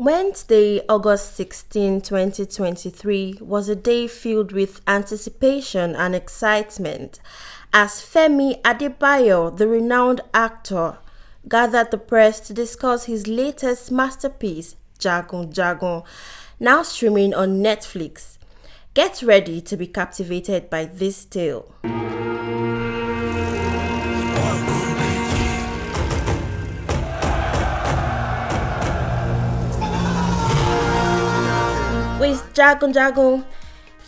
Wednesday, August 16, 2023 was a day filled with anticipation and excitement as Femi Adebayo, the renowned actor, gathered the press to discuss his latest masterpiece, Jagun Jagun, now streaming on Netflix. Get ready to be captivated by this tale. With Jagun Jagun,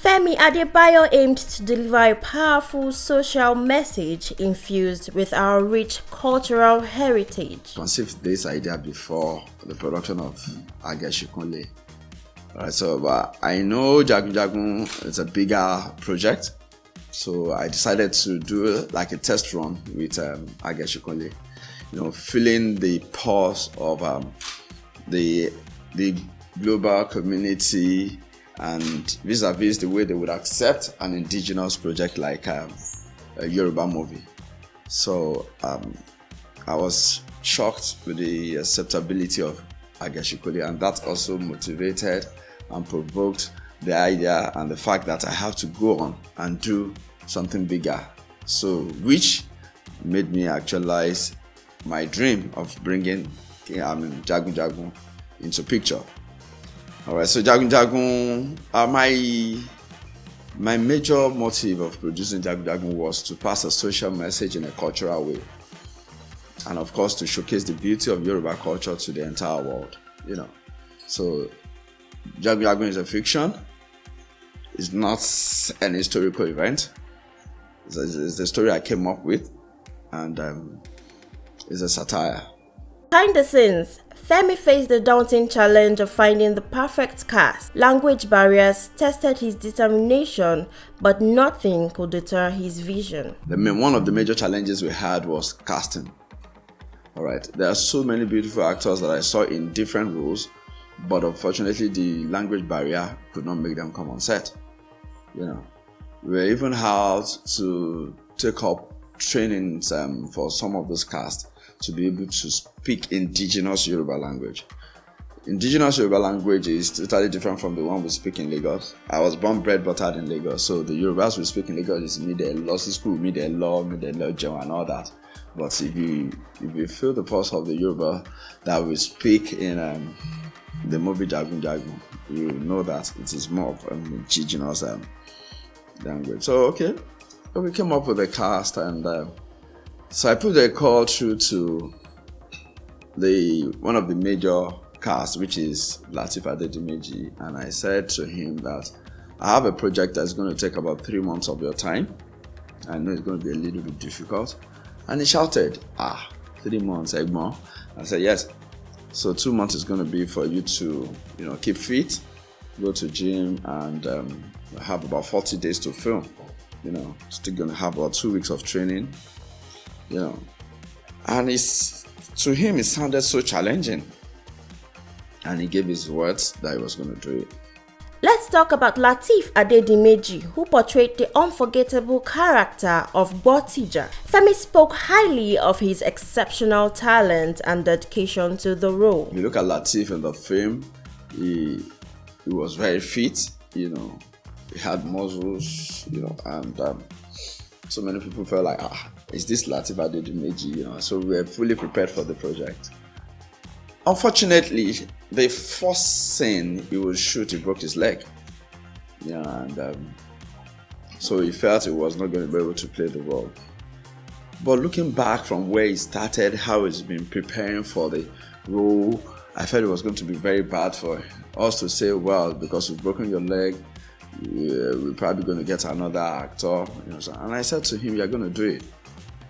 Femi Adebayo aimed to deliver a powerful social message infused with our rich cultural heritage. I conceived this idea before the production of Shikunle. Alright, so I know Jagun Jagun is a bigger project, so I decided to do like a test run with Shikunle. Filling the pulse of the global community and vis-a-vis the way they would accept an indigenous project like a Yoruba movie. So I was shocked with the acceptability of Shikunle, and that also motivated and provoked the idea and the fact that I have to go on and do something bigger. So which made me actualize my dream of bringing Jagun Jagun into picture. Alright, so Jagun Jagun, my major motive of producing Jagun Jagun was to pass a social message in a cultural way, and of course to showcase the beauty of Yoruba culture to the entire world. So Jagun Jagun is a fiction. It's not an historical event. It's the story I came up with, and it's a satire. Behind the scenes, Femi faced the daunting challenge of finding the perfect cast. Language barriers tested his determination, but nothing could deter his vision. One of the major challenges we had was casting. Alright, there are so many beautiful actors that I saw in different roles, but unfortunately the language barrier could not make them come on set. We even had to take up trainings for some of those casts to be able to speak indigenous Yoruba language. Indigenous Yoruba language is totally different from the one we speak in Lagos. I was born, bred, buttered in Lagos, so the Yorubas we speak in Lagos is Mide School, Mide Joe and all that. But if you feel the pulse of the Yoruba that we speak in the movie Jagun Jagun, you know that it is more of an indigenous language. So we came up with a cast, and so I put a call through to one of the major casts, which is Lateef Adedimeji, and I said to him that I have a project that's going to take about 3 months of your time. I know it's going to be a little bit difficult. And he shouted, 3 months, Egmont. I said, yes. So 2 months is going to be for you to, keep fit, go to gym, and have about 40 days to film. Still going to have about 2 weeks of training. And to him it sounded so challenging, and he gave his words that he was going to do it. Let's talk about Lateef Adedimeji, who portrayed the unforgettable character of Botija. Femi spoke highly of his exceptional talent and dedication to the role. If you look at Lateef in the film, he was very fit, he had muscles, and so many people felt like, is this Lateef Adedimeji? So we were fully prepared for the project. Unfortunately, the first scene he would shoot, he broke his leg. And so he felt he was not going to be able to play the role. But looking back from where he started, how he's been preparing for the role, I felt it was going to be very bad for us to say, well, because you've broken your leg, we're probably going to get another actor. And I said to him, you're going to do it.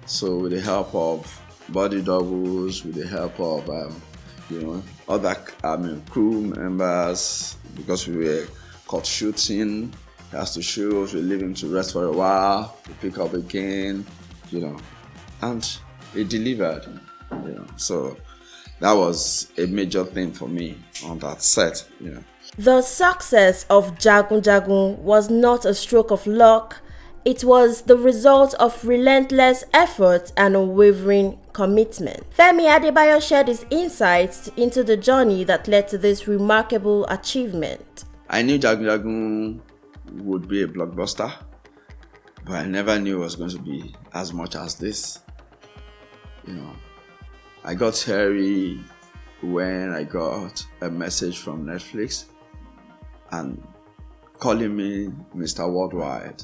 So with the help of body doubles, with the help of other crew members, because we were caught shooting, he has to shoot, we leave him to rest for a while, we pick up again, and he delivered, So that was a major thing for me on that set, The success of Jagun Jagun was not a stroke of luck. it was the result of relentless effort and unwavering commitment. Femi Adebayo shared his insights into the journey that led to this remarkable achievement. I knew Jagun Jagun would be a blockbuster, but I never knew it was going to be as much as this. I got hairy when I got a message from Netflix and calling me Mr. Worldwide.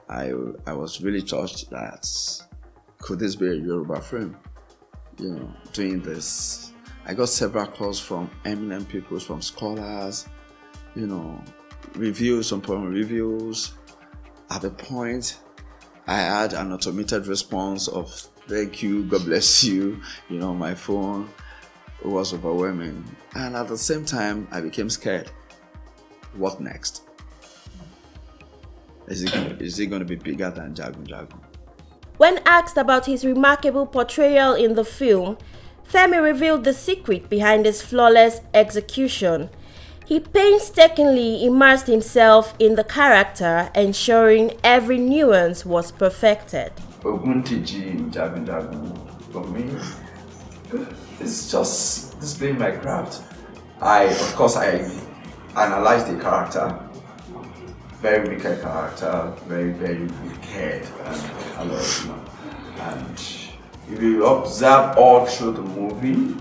I was really touched that could this be a Yoruba film? Doing this. I got several calls from eminent people, from scholars, reviews upon reviews. At the point, I had an automated response of thank you, God bless you, my phone. It was overwhelming. And at the same time, I became scared. What next? Is it going to be bigger than Jagun Jagun? When asked about his remarkable portrayal in the film, Femi revealed the secret behind his flawless execution. He painstakingly immersed himself in the character, ensuring every nuance was perfected. Jagun Jagun, for me, it's just displaying my craft. I analyzed the character. Very wicked character, very, very wicked, and And if you observe all through the movie,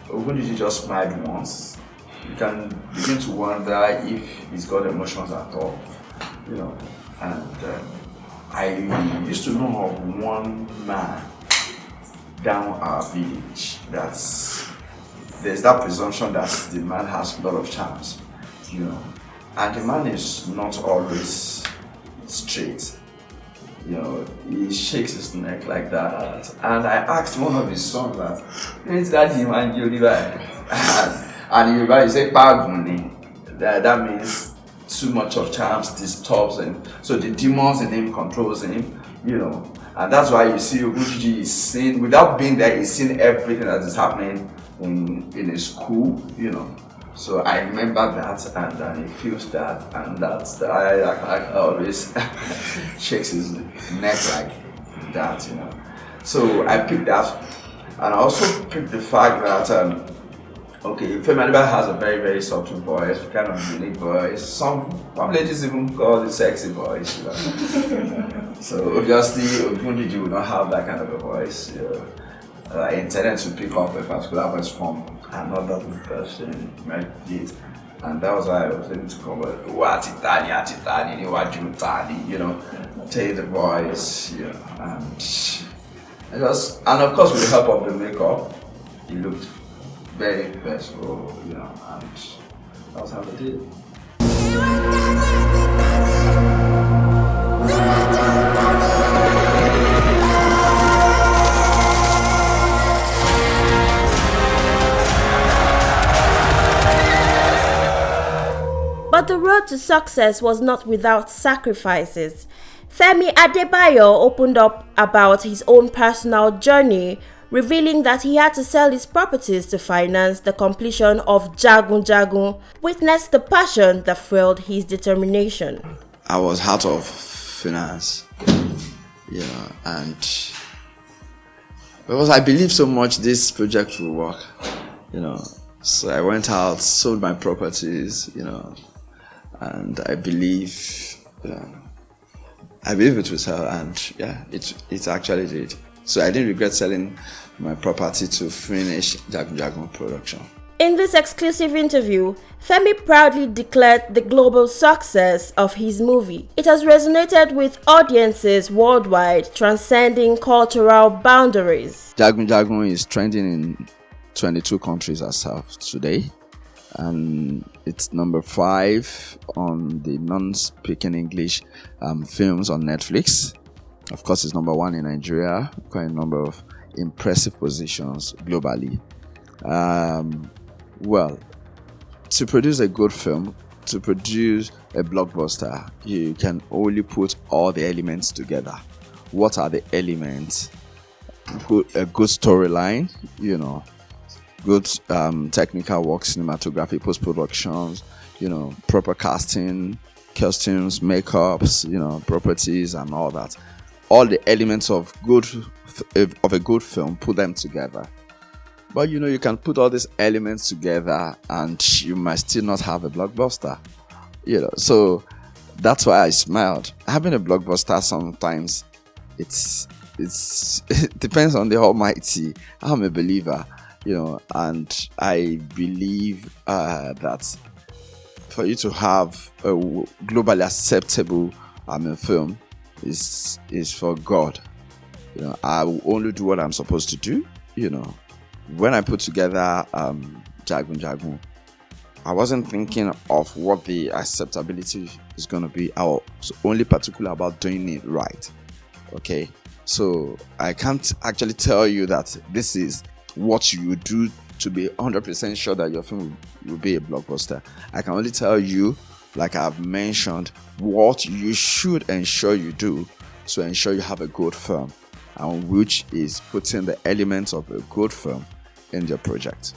Ogunjiji just smiled once. You can begin to wonder if he's got emotions at all, And I used to know of one man down our village there's that presumption that the man has a lot of charms, And the man is not always straight. He shakes his neck like that. And I asked one of his sons that, is that him and Yoruba? And Yoruba, he said, that means too much of charms disturbs him. So the demons in him controls him, And that's why you see Ogunjiji is seeing, without being there, he's seeing everything that is happening in his school, So I remember that, and then he feels that, and that's the I always shakes his neck like that, So I picked that, and I also picked the fact that Femi Adebayo has a very, very subtle voice, kind of unique voice. Some ladies even call it sexy voice, So obviously Ogunjiji would not have that kind of a voice. I intended to pick up a particular voice from another person, right? And that was why I was able to cover Titani, take the voice, and of course with the help of the makeup, he looked very peaceful, and that was how they did it. But the road to success was not without sacrifices. Femi Adebayo opened up about his own personal journey, revealing that he had to sell his properties to finance the completion of Jagun Jagun. Witness the passion that fueled his determination. I was out of finance, and because I believe so much this project will work, So I went out, sold my properties, and I believe it will sell, and it actually did. So I didn't regret selling my property to finish Jagun Jagun production. In this exclusive interview, Femi proudly declared the global success of his movie. It has resonated with audiences worldwide, transcending cultural boundaries. Jagun Jagun is trending in 22 countries as of today, and it's number 5 on the non-speaking English films on Netflix. Of course, it's number 1 in Nigeria, quite a number of impressive positions globally. Well, to produce a good film, to produce a blockbuster, you can only put all the elements together. What are the elements? A good storyline, good technical work, cinematography, post-productions, proper casting, costumes, makeups, properties, and all that. All the elements of a good film, put them together. But you can put all these elements together and you might still not have a blockbuster. So that's why I smiled. Having a blockbuster sometimes it depends on the Almighty. I'm a believer, and I believe that for you to have a globally acceptable film is for God. I will only do what I'm supposed to do. When I put together Jagun Jagun, I wasn't thinking of what the acceptability is going to be. I was only particular about doing it right. Okay, so I can't actually tell you that this is what you would do to be 100% sure that your film will be a blockbuster. I can only tell you, like I've mentioned, what you should ensure you do to ensure you have a good film, and which is putting the elements of a good film in your project.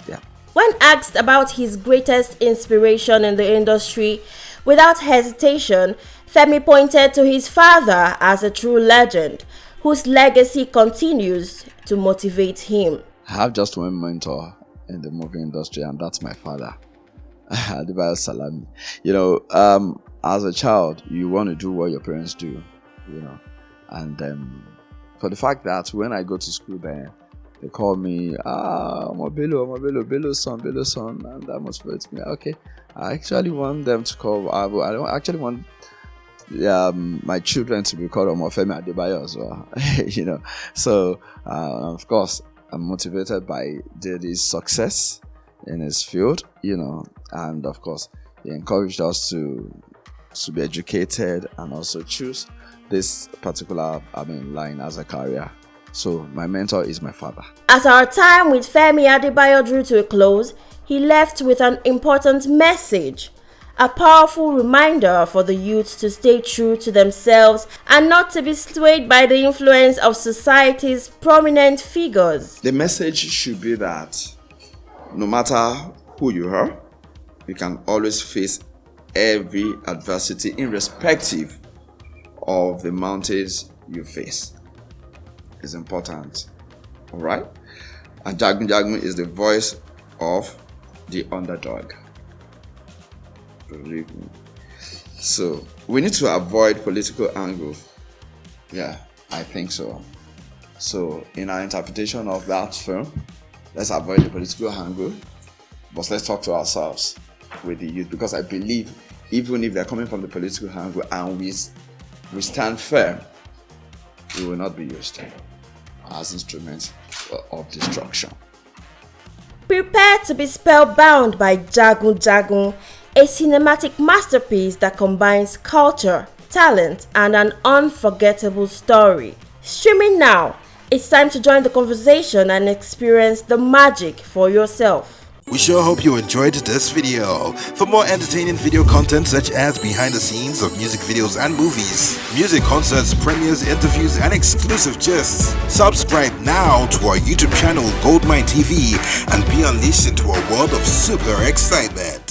Yeah. When asked about his greatest inspiration in the industry, without hesitation, Femi pointed to his father as a true legend, whose legacy continues to motivate him. I have just one mentor in the movie industry, and that's my father, Adebayo Salami. As a child, you want to do what your parents do, and for the fact that when I go to school there, they call me Bello's son, and that motivates me. Okay, I actually want them to call. I don't actually want my children to be called Femi Adebayo as well. So of course I'm motivated by Daddy's success in his field, and of course he encouraged us to be educated and also choose this particular line as a career. So my mentor is my father. As our time with Femi Adebayo drew to a close, he left with an important message, a powerful reminder for the youth to stay true to themselves and not to be swayed by the influence of society's prominent figures. The message should be that no matter who you are, you can always face every adversity irrespective of the mountains you face. Is important. Alright? And Jagun Jagun is the voice of the underdog. Believe me. So we need to avoid political angle. Yeah, I think so. So in our interpretation of that film, let's avoid the political angle, but let's talk to ourselves with the youth, because I believe even if they're coming from the political angle and we stand firm, we will not be used as instruments of destruction. Prepare to be spellbound by Jagun Jagun, a cinematic masterpiece that combines culture, talent, and an unforgettable story. Streaming now, it's time to join the conversation and experience the magic for yourself. We sure hope you enjoyed this video. For more entertaining video content such as behind the scenes of music videos and movies, music concerts, premieres, interviews, and exclusive gists, subscribe now to our YouTube channel GoldmyneTV and be unleashed into a world of super excitement.